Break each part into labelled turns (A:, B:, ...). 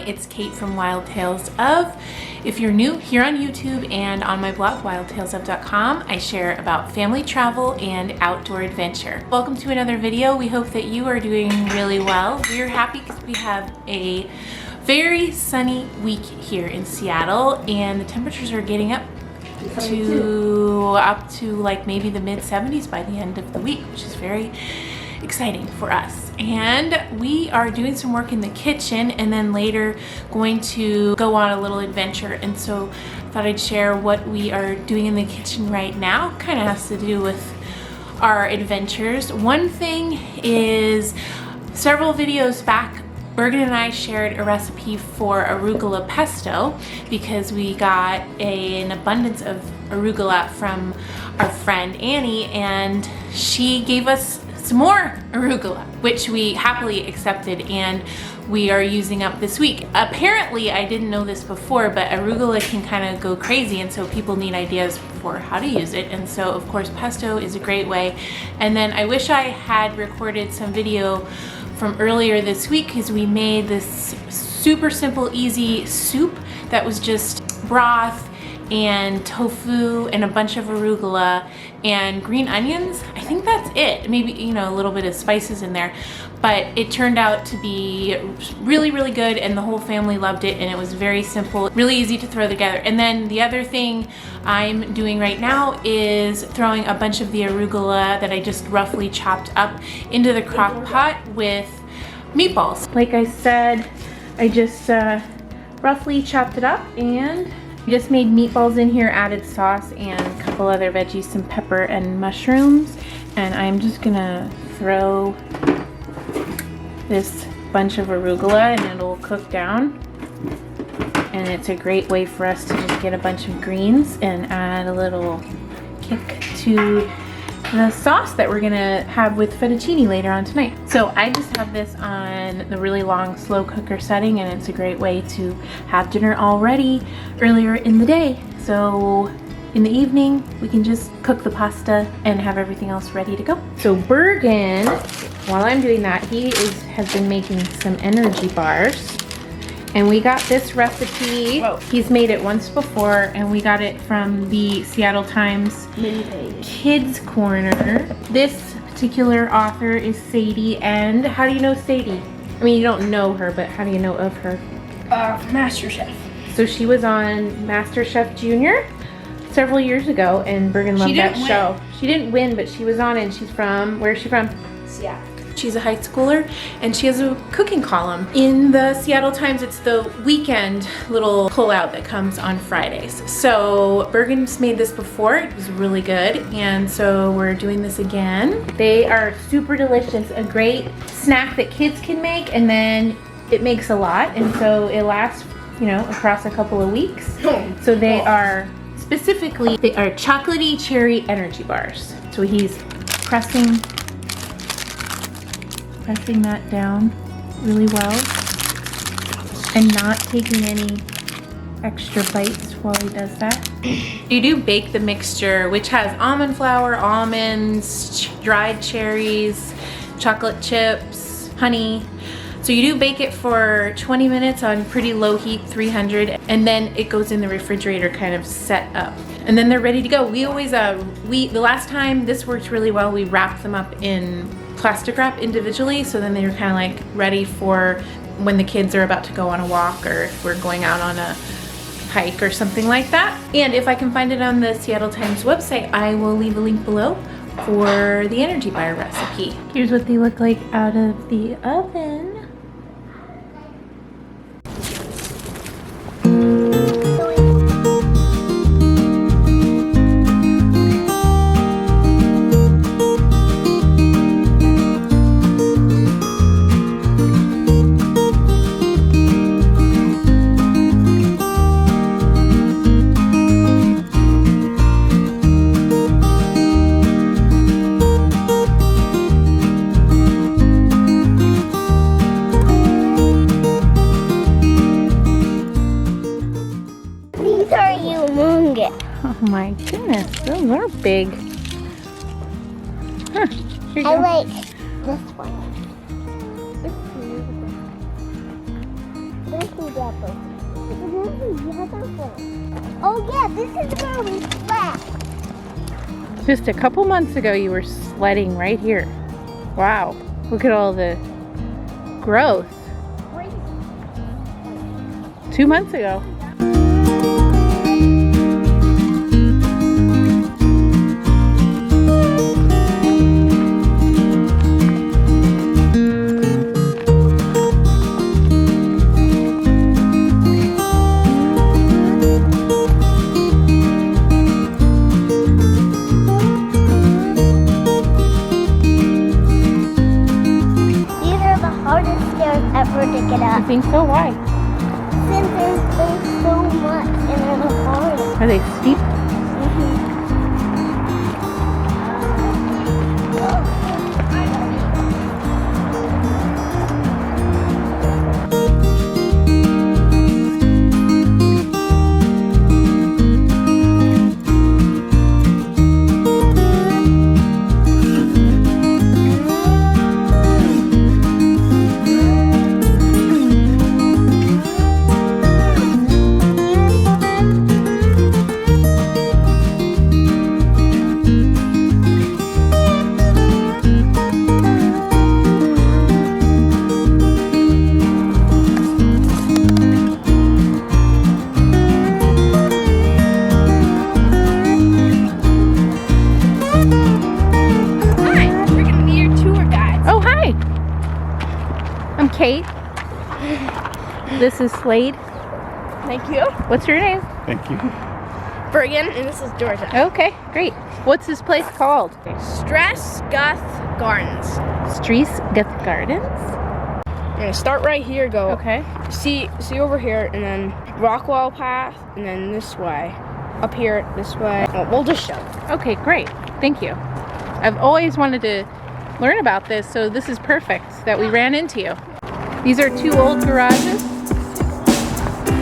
A: it's Kate from Wild Tales of. If you're new here on YouTube and on my blog, wildtalesof.com, I share about family travel and outdoor adventure. Welcome to another video. We hope that you are doing really well. We're happy because we have a very sunny week here in Seattle, and the temperatures are getting up to like maybe the mid 70s by the end of the week, which is very exciting for us. And we are doing some work in the kitchen and then later going to go on a little adventure, and so I thought I'd share what we are doing in the kitchen right now. Kind of has to do with our adventures. One thing is, several videos back, Bergen and I shared a recipe for arugula pesto because we got an abundance of arugula from our friend Annie, and she gave us some more arugula, which we happily accepted and we are using up this week. Apparently, I didn't know this before, but arugula can kind of go crazy, and so people need ideas for how to use it, and so of course pesto is a great way. And then I wish I had recorded some video from earlier this week because we made this super simple, easy soup that was just broth and tofu and a bunch of arugula and green onions. I think that's it. Maybe, you know, a little bit of spices in there, but it turned out to be really, really good, and the whole family loved it, and it was very simple, really easy to throw together. And then the other thing I'm doing right now is throwing a bunch of the arugula that I just roughly chopped up into the crock pot with meatballs. Like I said, I just roughly chopped it up, and just made meatballs in here, added sauce and a couple other veggies, some pepper and mushrooms. And I'm just gonna throw this bunch of arugula and it'll cook down. And it's a great way for us to just get a bunch of greens and add a little kick to the sauce that we're gonna have with fettuccine later on tonight. So I just have this on the really long slow cooker setting, and it's a great way to have dinner all ready earlier in the day. So in the evening, we can just cook the pasta and have everything else ready to go. So Bergen, while I'm doing that, has been making some energy bars. And we got this recipe. Whoa. He's made it once before, and we got it from the Seattle Times Kids Corner. This particular author is Sadie, and how do you know Sadie? I mean, you don't know her, but how do you know of her?
B: MasterChef.
A: So she was on MasterChef Junior several years ago, and Bergen loved that show. She didn't win, but she was on it, and she's from, where is she from?
B: Seattle.
A: She's a high schooler, and she has a cooking column in the Seattle Times. It's the weekend little pullout that comes on Fridays. So Bergen's made this before. It was really good, and so we're doing this again. They are super delicious, a great snack that kids can make, and then it makes a lot, and so it lasts, you know, across a couple of weeks. So they are chocolatey cherry energy bars. So he's pressing that down really well and not taking any extra bites while he does that. You do bake the mixture, which has almond flour, almonds, dried cherries, chocolate chips, honey. So you do bake it for 20 minutes on pretty low heat, 300, and then it goes in the refrigerator kind of set up. And then they're ready to go. We always, the last time this worked really well, we wrapped them up in plastic wrap individually, so then they were kind of like ready for when the kids are about to go on a walk, or if we're going out on a hike or something like that. And if I can find it on the Seattle Times website, I will leave a link below for the energy bar recipe. Here's what they look like out of the oven. Oh my goodness, those are big. Huh, here you go.
B: I like this one.
C: Oh yeah, this is where we slept.
A: Just a couple months ago, you were sledding right here. Wow, look at all the growth. 2 months ago.
C: Ever to get up.
A: I think so. Why?
C: Since there's so much and they're hard.
A: Are they steep? Kate. This is Slade.
B: Thank you.
A: What's your name?
D: Thank you.
B: Bergen, and this is Georgia.
A: Okay, great. What's this place called?
B: Streissguth Gardens.
A: Streissguth Gardens?
B: We're gonna start right here, go.
A: Okay.
B: See over here, and then Rockwall path, and then this way. Up here, this way. Well, we'll just show.
A: Okay, great. Thank you. I've always wanted to learn about this, so this is perfect that we ran into you. These are 2 old garages?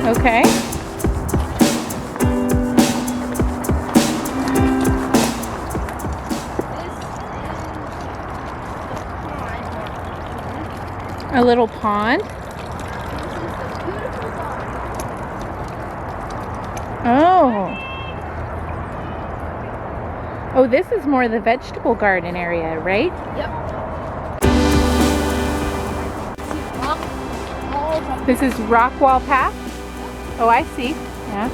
A: Okay. A little pond. Oh. Oh, this is more the vegetable garden area, right?
B: Yep.
A: This is Rockwall Path? Oh, I see. Yeah.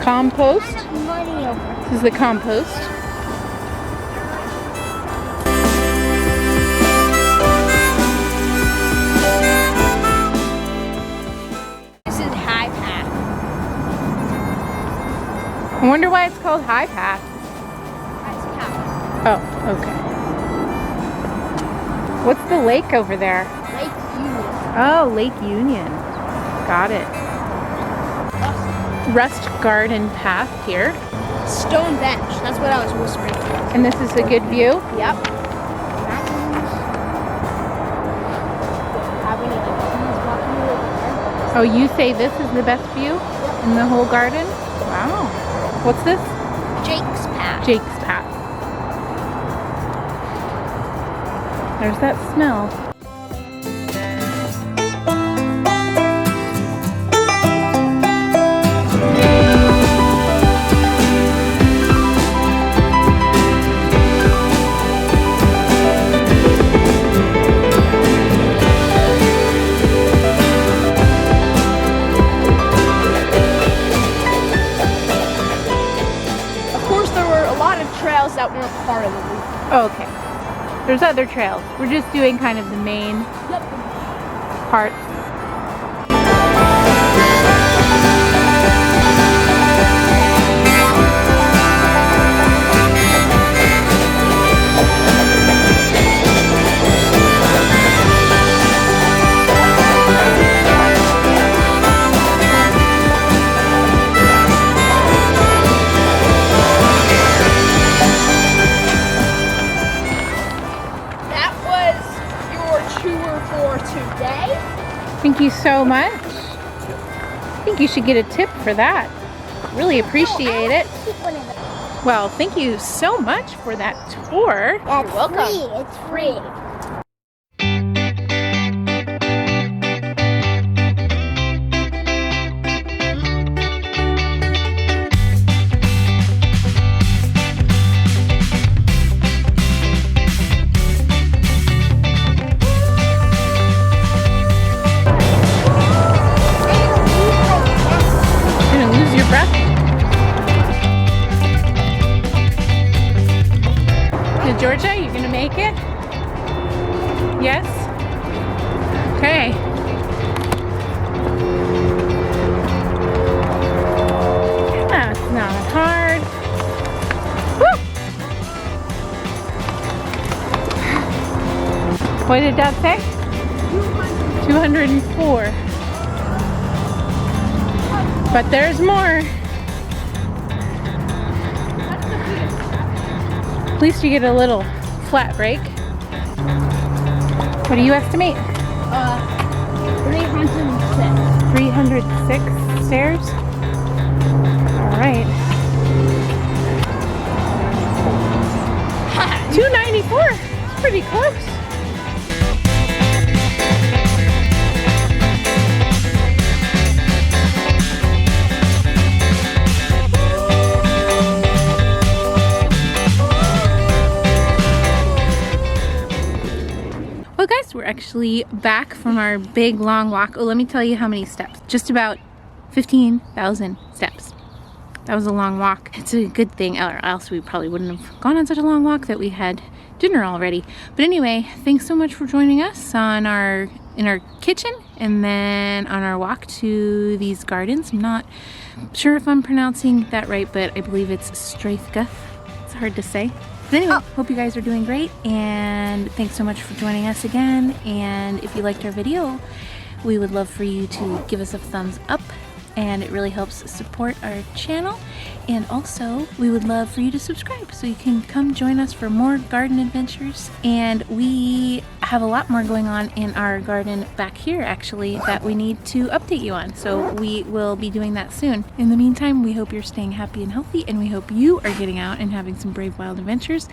A: Compost.
C: Money over.
A: This is the compost.
B: This is High Path.
A: I wonder why it's called High Path. Oh, okay. What's the lake over there?
B: Lake Union.
A: Oh, Lake Union. Got it. Rust Garden Path here.
B: Stone bench. That's what I was whispering.
A: And this is a good view?
B: Yep.
A: Oh, you say this is the best view in the whole garden? Wow. What's this?
B: Jake's Path.
A: Jake's Path. There's that smell.
B: Of course, there were a lot of trails that weren't part of the loop.
A: Oh, okay. There's other trails. We're just doing kind of the main parts. Thank you so much. I think you should get a tip for that. Really appreciate it. Well, thank you so much for that tour.
C: That's
B: You're welcome.
C: free. It's free.
A: You're gonna lose your breath. Georgia, you gonna make it? Yes? Okay. That's not hard. Woo! What did Dad say? 204. But there's more. At least you get a little flat break. What do you estimate?
B: 306.
A: 306 stairs? All right. 294. It's pretty close. Well guys, we're actually back from our big long walk. Oh, let me tell you how many steps. Just about 15,000 steps. That was a long walk. It's a good thing, or else we probably wouldn't have gone on such a long walk that we had dinner already. But anyway, thanks so much for joining us on in our kitchen and then on our walk to these gardens. I'm not sure if I'm pronouncing that right, but I believe it's Streissguth. It's hard to say. But anyway, hope you guys are doing great, and thanks so much for joining us again. And if you liked our video, we would love for you to give us a thumbs up, and it really helps support our channel. And also, we would love for you to subscribe so you can come join us for more garden adventures. And we have a lot more going on in our garden back here, actually, that we need to update you on. So we will be doing that soon. In the meantime, we hope you're staying happy and healthy, and we hope you are getting out and having some brave, wild adventures.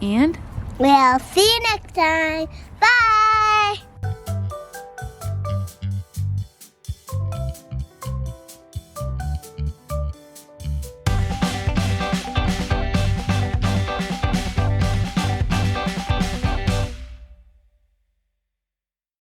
A: And
C: We'll see you next time. Bye.